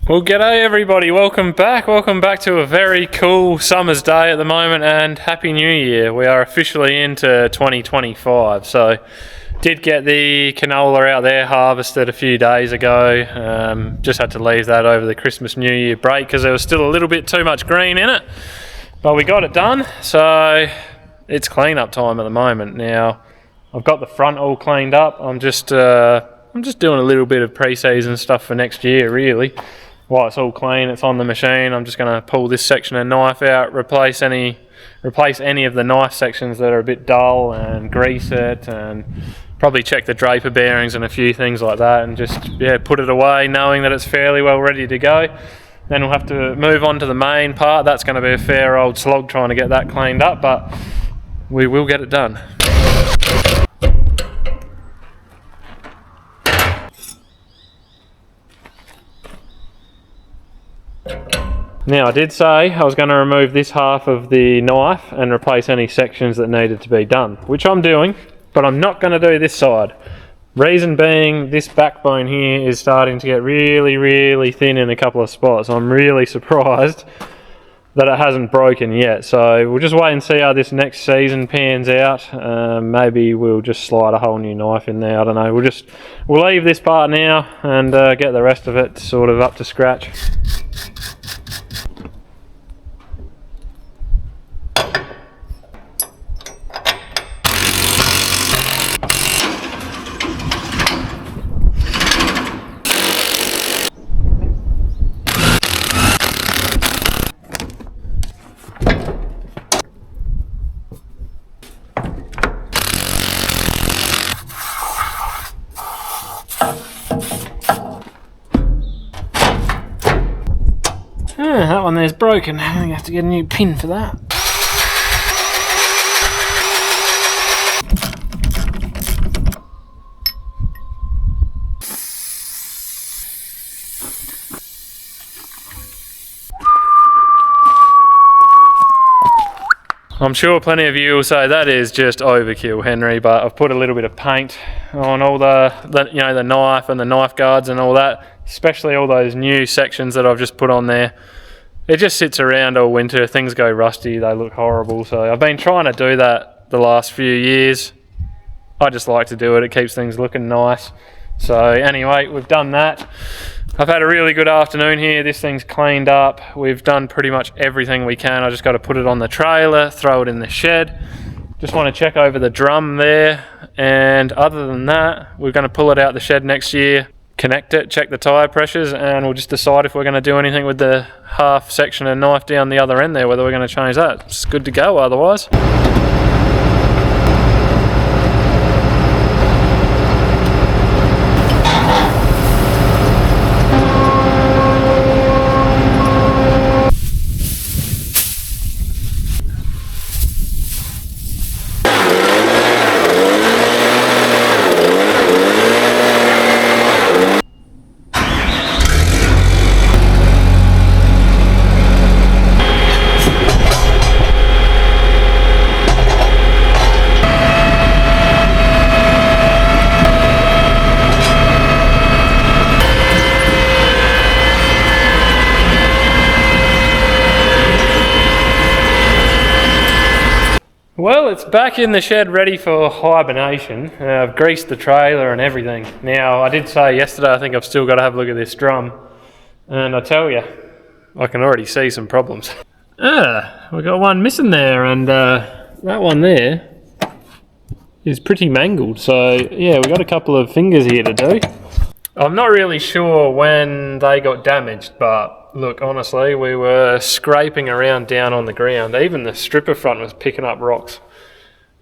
Well, g'day everybody, welcome back to a very cool summer's day at the moment, and Happy New Year. We are officially into 2025, so did get the canola out there harvested a few days ago. Just had to leave that over the Christmas New Year break because there was still a little bit too much green in it, but we got it done, so it's clean up time at the moment. Now I've got the front all cleaned up. I'm just doing a little bit of pre-season stuff for next year really. While it's all clean, it's on the machine, I'm just going to pull this section of knife out, replace any of the knife sections that are a bit dull, and grease it, and probably check the draper bearings and a few things like that, and just put it away knowing that it's fairly well ready to go. Then we'll have to move on to the main part. That's going to be a fair old slog trying to get that cleaned up, but we will get it done. Now, I did say I was going to remove this half of the knife and replace any sections that needed to be done, which I'm doing, but I'm not going to do this side. Reason being, this backbone here is starting to get really thin in a couple of spots. I'm really surprised that it hasn't broken yet, so we'll just wait and see how this next season pans out. Maybe we'll just slide a whole new knife in there, I don't know. We'll leave this part now and get the rest of it sort of up to scratch. That one there's broken. I think I have to get a new pin for that. I'm sure plenty of you will say that is just overkill, Henry, but I've put a little bit of paint on all the knife and the knife guards and all that, especially all those new sections that I've just put on there. It just sits around all winter, things go rusty, they look horrible, so I've been trying to do that the last few years. I just like to do it, it keeps things looking nice. So anyway, we've done that. I've had a really good afternoon here. This thing's cleaned up. We've done pretty much everything we can. I just got to put it on the trailer, throw it in the shed. Just want to check over the drum there. And other than that, we're going to pull it out the shed next year, connect it, check the tyre pressures, and we'll just decide if we're going to do anything with the half section of knife down the other end there, whether we're going to change that. It's good to go otherwise. Well, it's back in the shed ready for hibernation. I've greased the trailer and everything. Now, I did say yesterday I think I've still got to have a look at this drum. And I tell you, I can already see some problems. We've got one missing there, and that one there is pretty mangled. So, yeah, we've got a couple of fingers here to do. I'm not really sure when they got damaged, but look, honestly, we were scraping around down on the ground. Even the stripper front was picking up rocks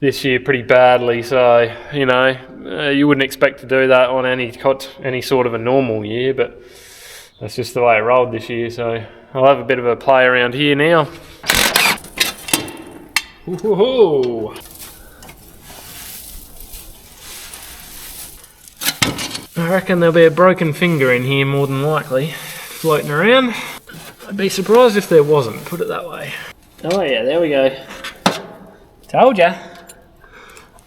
this year pretty badly. So, you wouldn't expect to do that on any sort of a normal year, but that's just the way it rolled this year. So I'll have a bit of a play around here now. Woohoo! I reckon there'll be a broken finger in here more than likely, floating around. I'd be surprised if there wasn't, put it that way. Oh yeah, there we go. Told ya.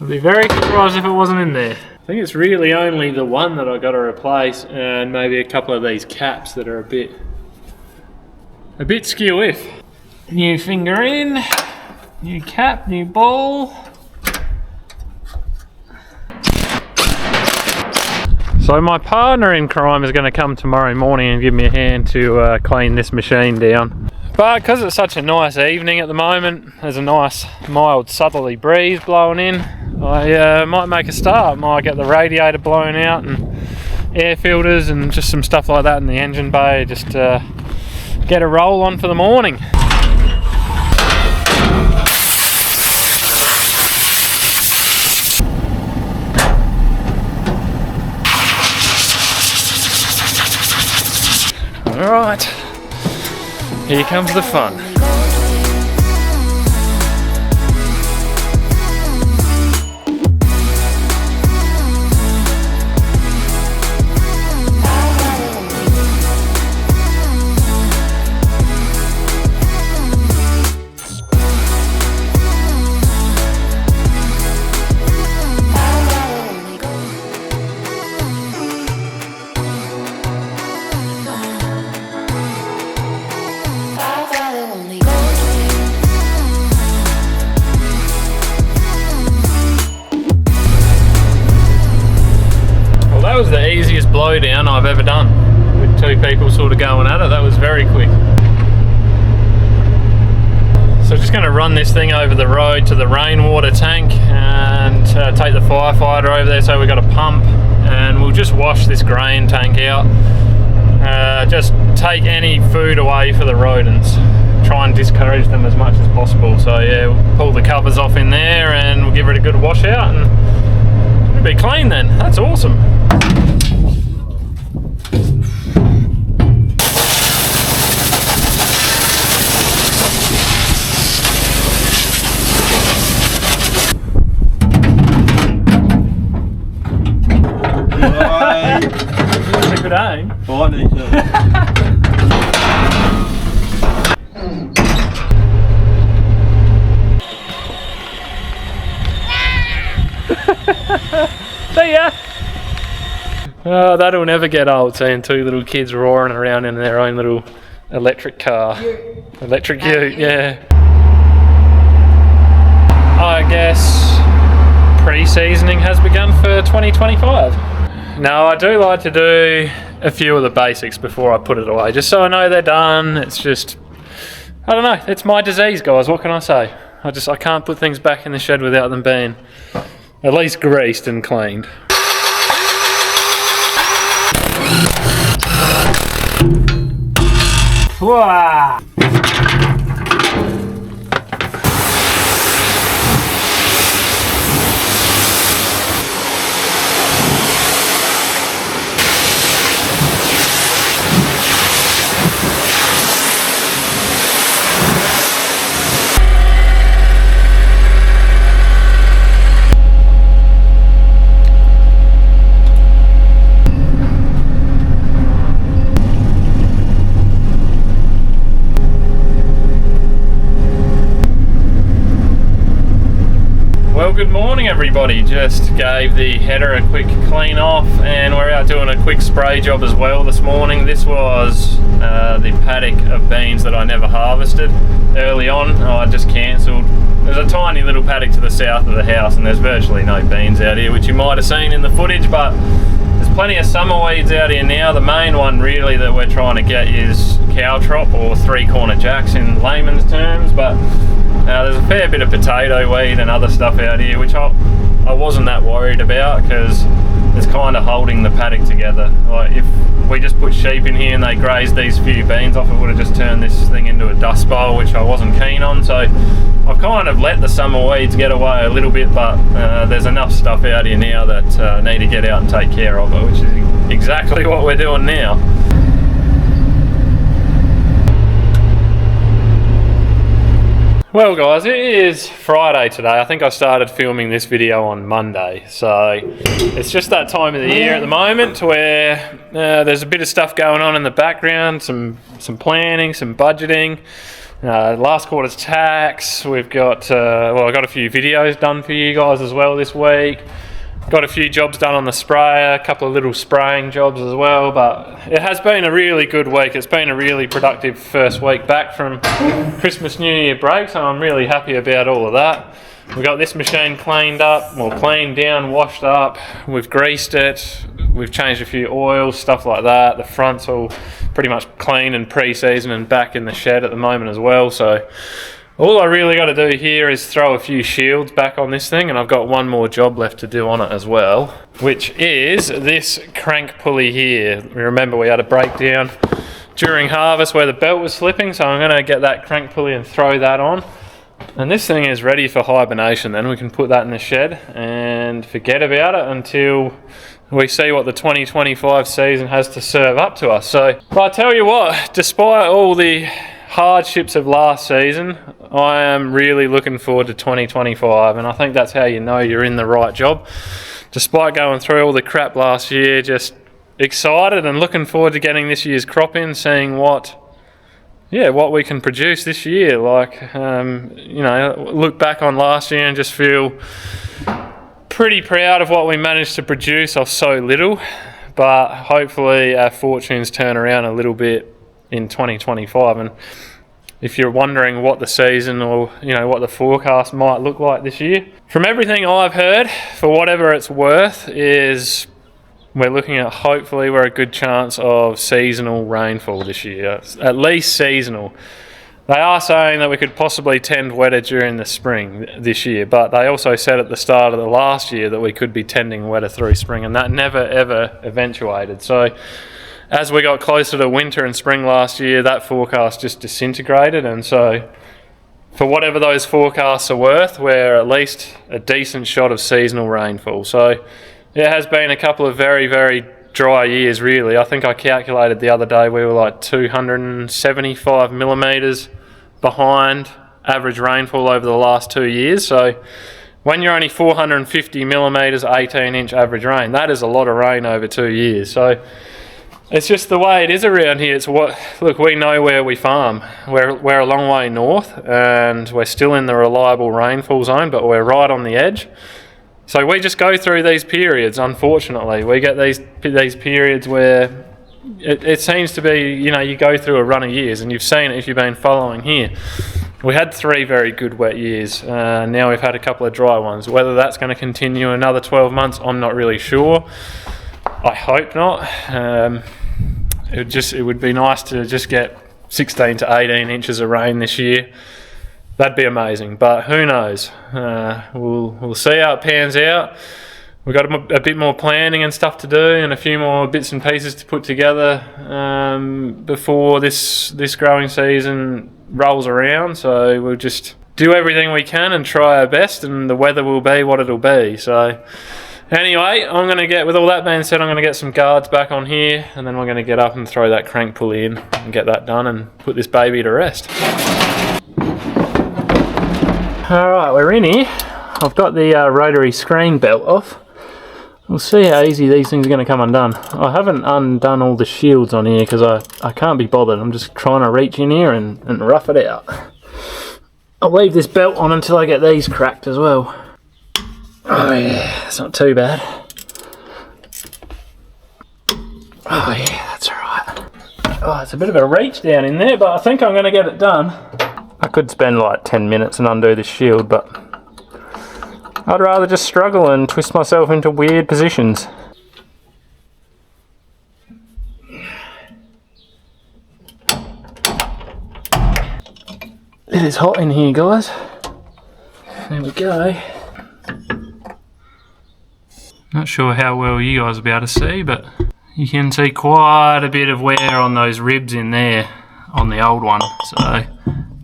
I'd be very surprised if it wasn't in there. I think it's really only the one that I've got to replace, and maybe a couple of these caps that are a bit a bit skew if. New finger in, new cap, new ball. So my partner in crime is going to come tomorrow morning and give me a hand to clean this machine down. But because it's such a nice evening at the moment, there's a nice mild southerly breeze blowing in, I might make a start. Might get the radiator blown out and air filters and just some stuff like that in the engine bay. Just get a roll on for the morning. Alright, here comes the fun. That was the easiest blowdown I've ever done, with two people sort of going at it. That was very quick. So just going to run this thing over the road to the rainwater tank and take the firefighter over there. So we've got a pump and we'll just wash this grain tank out. Just take any food away for the rodents. Try and discourage them as much as possible. So yeah, we'll pull the covers off in there and we'll give it a good wash out and it'll be clean then. That's awesome. That's a good aim. See ya! Oh, that'll never get old, seeing two little kids roaring around in their own little electric car. Electric ute, yeah. I guess pre-seasoning has begun for 2025. Now, I do like to do a few of the basics before I put it away, just so I know they're done. It's just, I don't know, it's my disease, guys, what can I say? I can't put things back in the shed without them being at least greased and cleaned. Whoa. Well, good morning everybody. Just gave the header a quick clean off and we're out doing a quick spray job as well this morning. This was the paddock of beans that I never harvested early on. I just cancelled. There's a tiny little paddock to the south of the house and there's virtually no beans out here, which you might have seen in the footage, but there's plenty of summer weeds out here now. The main one really that we're trying to get is caltrop, or three-corner jacks in layman's terms, but there's a fair bit of potato weed and other stuff out here, which I wasn't that worried about because it's kind of holding the paddock together. Like if we just put sheep in here and they grazed these few beans off, it would have just turned this thing into a dust bowl, which I wasn't keen on. So I've kind of let the summer weeds get away a little bit, but there's enough stuff out here now that need to get out and take care of it, which is exactly what we're doing now. Well guys, it is Friday today. I think I started filming this video on Monday, so it's just that time of the year at the moment where there's a bit of stuff going on in the background, some planning, some budgeting, last quarter's tax. We've got, well, I got a few videos done for you guys as well this week. Got a few jobs done on the sprayer, a couple of little spraying jobs as well, but it has been a really good week. It's been a really productive first week back from Christmas New Year break, so I'm really happy about all of that. We got this machine cleaned up, well, cleaned down, washed up, we've greased it, we've changed a few oils, stuff like that. The front's all pretty much clean and pre-seasoned and back in the shed at the moment as well, so all I really got to do here is throw a few shields back on this thing, and I've got one more job left to do on it as well, which is this crank pulley here. Remember, we had a breakdown during harvest where the belt was slipping, so I'm going to get that crank pulley and throw that on. And this thing is ready for hibernation. Then we can put that in the shed and forget about it until we see what the 2025 season has to serve up to us. So, but I tell you what, despite all the hardships of last season, I am really looking forward to 2025, and I think that's how you know you're in the right job. Despite going through all the crap last year, just excited and looking forward to getting this year's crop in, seeing what we can produce this year. Look back on last year and just feel pretty proud of what we managed to produce off so little, but hopefully our fortunes turn around a little bit in 2025. And if you're wondering what the season or what the forecast might look like this year, from everything I've heard, for whatever it's worth, is we're looking at hopefully we're a good chance of seasonal rainfall this year, at least seasonal. They are saying that we could possibly tend wetter during the spring this year, but they also said at the start of the last year that we could be tending wetter through spring, and that never ever eventuated. So as we got closer to winter and spring last year, that forecast just disintegrated, and so for whatever those forecasts are worth, we're at least a decent shot of seasonal rainfall. So it has been a couple of very, very dry years, really. I think I calculated the other day we were like 275 millimetres behind average rainfall over the last 2 years. So when you're only 450 millimetres, 18-inch average rain, that is a lot of rain over 2 years. So it's just the way it is around here. Look, we know where we farm. We're a long way north, and we're still in the reliable rainfall zone, but we're right on the edge. So we just go through these periods, unfortunately. We get these periods where it seems to be, you go through a run of years, and you've seen it if you've been following here. We had 3 very good wet years. Now we've had a couple of dry ones. Whether that's going to continue another 12 months, I'm not really sure. I hope not. It would be nice to just get 16 to 18 inches of rain this year. That'd be amazing, but who knows? We'll see how it pans out. We've got a bit more planning and stuff to do, and a few more bits and pieces to put together before this growing season rolls around. So we'll just do everything we can and try our best, and the weather will be what it'll be. So anyway, with all that being said, I'm going to get some guards back on here, and then we're going to get up and throw that crank pulley in and get that done and put this baby to rest. Alright, we're in here. I've got the rotary screen belt off. We'll see how easy these things are going to come undone. I haven't undone all the shields on here because I can't be bothered. I'm just trying to reach in here and rough it out. I'll leave this belt on until I get these cracked as well. Oh yeah, it's not too bad. Oh yeah, that's alright. Oh, it's a bit of a reach down in there, but I think I'm going to get it done. I could spend like 10 minutes and undo this shield, but I'd rather just struggle and twist myself into weird positions. It is hot in here, guys. There we go. Not sure how well you guys will be able to see, but you can see quite a bit of wear on those ribs in there on the old one. So,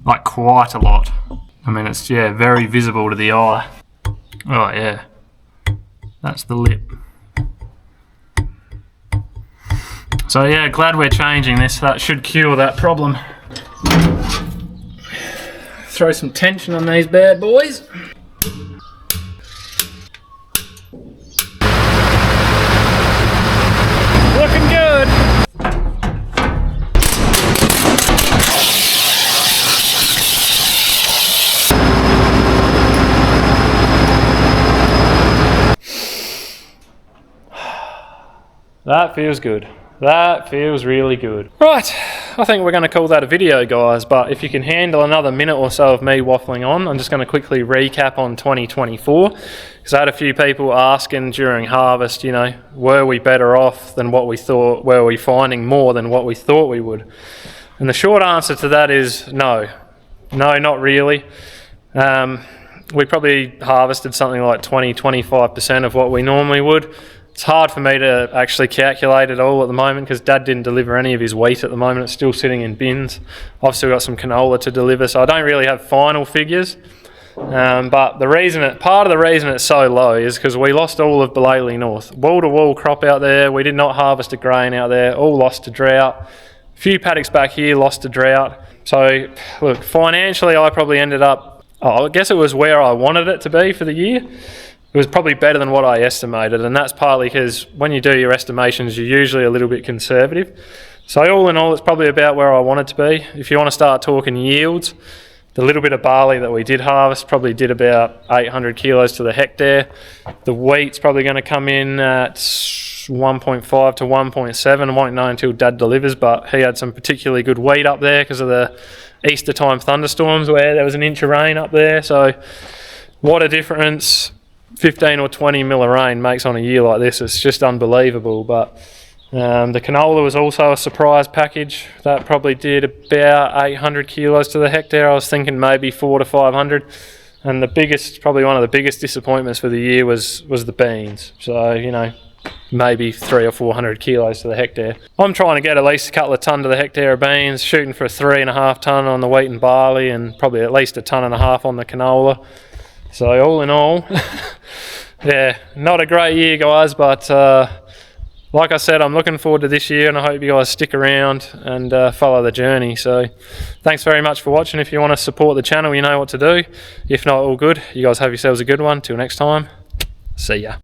like quite a lot. I mean, it's very visible to the eye. Oh yeah, that's the lip. So yeah, glad we're changing this. That should cure that problem. Throw some tension on these bad boys. Looking good. That feels good. That feels really good. Right, I think we're going to call that a video, guys, but if you can handle another minute or so of me waffling on, I'm just going to quickly recap on 2024, because I had a few people asking during harvest, you know, were we better off than what we thought? Were we finding more than what we thought we would? And the short answer to that is no. No, not really. We probably harvested something like 20-25% of what we normally would. It's hard for me to actually calculate it all at the moment because Dad didn't deliver any of his wheat at the moment. It's still sitting in bins. I've still got some canola to deliver, so I don't really have final figures. But part of the reason it's so low is because we lost all of Belaley North. Wall-to-wall crop out there. We did not harvest a grain out there. All lost to drought. A few paddocks back here lost to drought. So, look, financially I probably ended up, I guess it was where I wanted it to be for the year. It was probably better than what I estimated, and that's partly because when you do your estimations, you're usually a little bit conservative. So all in all, it's probably about where I want it to be. If you want to start talking yields, the little bit of barley that we did harvest probably did about 800 kilos to the hectare. The wheat's probably going to come in at 1.5 to 1.7. I won't know until Dad delivers, but he had some particularly good wheat up there because of the Easter time thunderstorms where there was an inch of rain up there. So what a difference 15 or 20 mil of rain makes on a year like this. It's just unbelievable. But the canola was also a surprise package. That probably did about 800 kilos to the hectare. I was thinking maybe 400 to 500. And probably one of the biggest disappointments for the year was the beans. So, you know, maybe 300 or 400 kilos to the hectare. I'm trying to get at least a couple of tonne to the hectare of beans, shooting for 3.5 tonne on the wheat and barley, and probably at least 1.5 tonne on the canola. So all in all, yeah, not a great year, guys, but like I said, I'm looking forward to this year, and I hope you guys stick around and follow the journey. So thanks very much for watching. If you want to support the channel, you know what to do. If not, all good. You guys have yourselves a good one. Till next time, see ya.